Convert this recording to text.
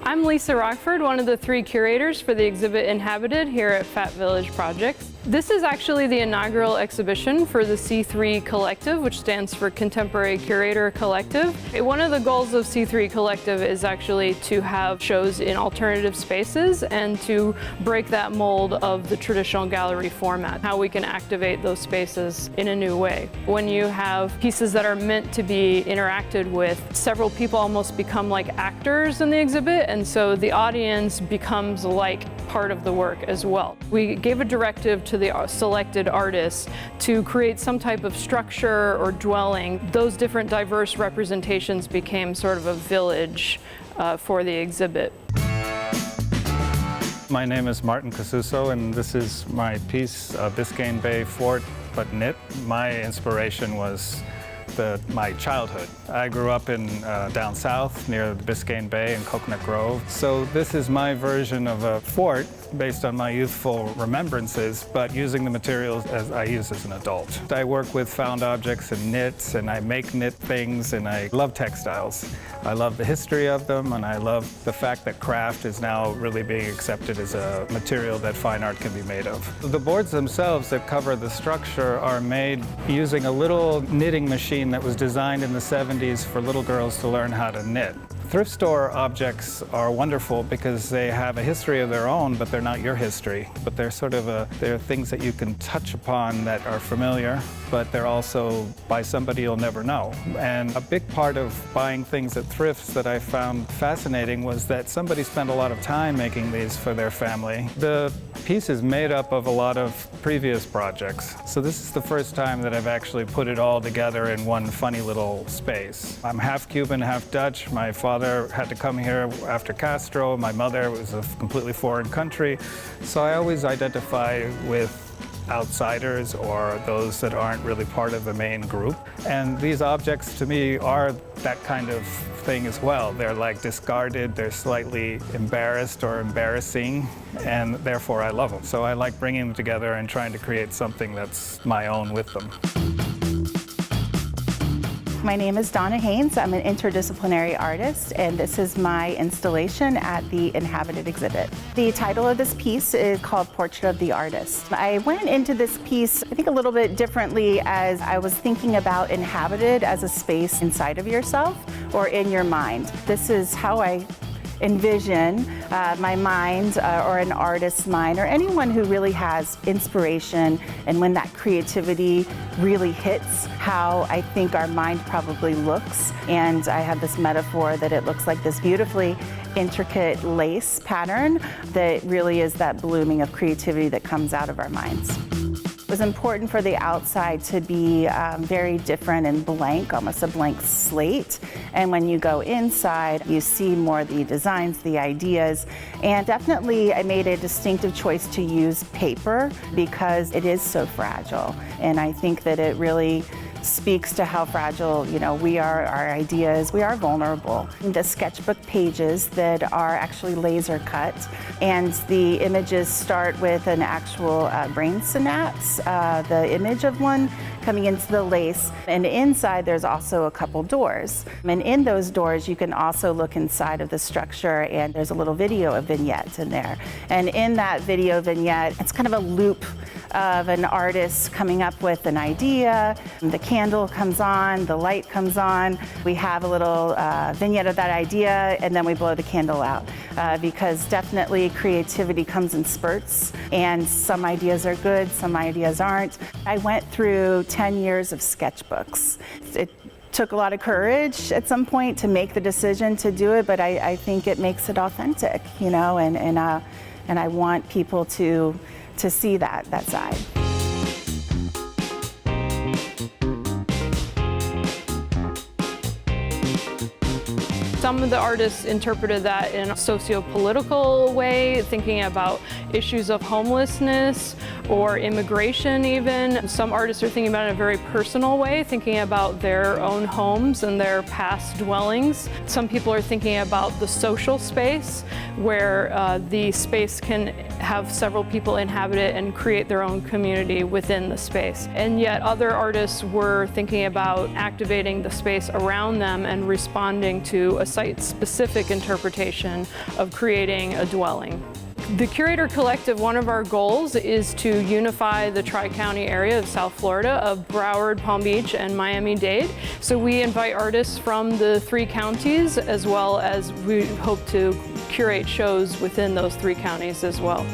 I'm Lisa Rockford, one of the 3 curators for the exhibit Inhabited here at Fat Village Projects. This is actually the inaugural exhibition for the C3 Collective, which stands for Contemporary Curator Collective. One of the goals of C3 Collective is actually to have shows in alternative spaces and to break that mold of the traditional gallery format, how we can activate those spaces in a new way. When you have pieces that are meant to be interacted with, several people almost become like actors in the exhibit, and so the audience becomes like part of the work as well. We gave a directive to the selected artists to create some type of structure or dwelling. Those different diverse representations became sort of a village for the exhibit. My name is Martin Casuso, and this is my piece, Biscayne Bay Fort, but knit. My inspiration was my childhood. I grew up in down south near the Biscayne Bay in Coconut Grove. So this is my version of a fort based on my youthful remembrances, but using the materials as I use as an adult. I work with found objects and knits, and I make knit things, and I love textiles. I love the history of them, and I love the fact that craft is now really being accepted as a material that fine art can be made of. The boards themselves that cover the structure are made using a little knitting machine that was designed in the 70s for little girls to learn how to knit. Thrift store objects are wonderful because they have a history of their own, but they're not your history. But they're they're things that you can touch upon that are familiar, but they're also by somebody you'll never know. And a big part of buying things at thrifts that I found fascinating was that somebody spent a lot of time making these for their family. The piece is made up of a lot of previous projects. So this is the first time that I've actually put it all together in one funny little space. I'm half Cuban, half Dutch. My father had to come here after Castro. My mother was a completely foreign country. So I always identify with outsiders or those that aren't really part of the main group. And these objects to me are that kind of thing as well. They're like discarded, they're slightly embarrassed or embarrassing, and therefore I love them. So I like bringing them together and trying to create something that's my own with them. My name is Donna Haynes. I'm an interdisciplinary artist, and this is my installation at the Inhabited exhibit. The title of this piece is called Portrait of the Artist. I went into this piece, I think, a little bit differently as I was thinking about Inhabited as a space inside of yourself or in your mind. This is how I envision my mind or an artist's mind or anyone who really has inspiration, and when that creativity really hits, how I think our mind probably looks. And I have this metaphor that it looks like this beautifully intricate lace pattern that really is that blooming of creativity that comes out of our minds. It was important for the outside to be very different and blank, almost a blank slate. And when you go inside, you see more the designs, the ideas. And definitely I made a distinctive choice to use paper because it is so fragile. And I think that it really speaks to how fragile, we are, our ideas, we are vulnerable. The sketchbook pages that are actually laser cut, and the images start with an actual brain synapse, the image of one coming into the lace. And inside there's also a couple doors. And in those doors you can also look inside of the structure, and there's a little video of vignettes in there. And in that video vignette, it's kind of a loop of an artist coming up with an idea. The candle comes on, the light comes on. We have a little vignette of that idea, and then we blow the candle out. Because definitely creativity comes in spurts, and some ideas are good, some ideas aren't. I went through 10 years of sketchbooks. It took a lot of courage at some point to make the decision to do it, but I think it makes it authentic, and I want people to see that side. Some of the artists interpreted that in a socio-political way, thinking about issues of homelessness or immigration even. Some artists are thinking about it in a very personal way, thinking about their own homes and their past dwellings. Some people are thinking about the social space, where the space can have several people inhabit it and create their own community within the space. And yet other artists were thinking about activating the space around them and responding to a site-specific interpretation of creating a dwelling. The Curator Collective, one of our goals is to unify the Tri-County area of South Florida, of Broward, Palm Beach, and Miami-Dade. So we invite artists from the 3 counties, as well as we hope to curate shows within those 3 counties as well.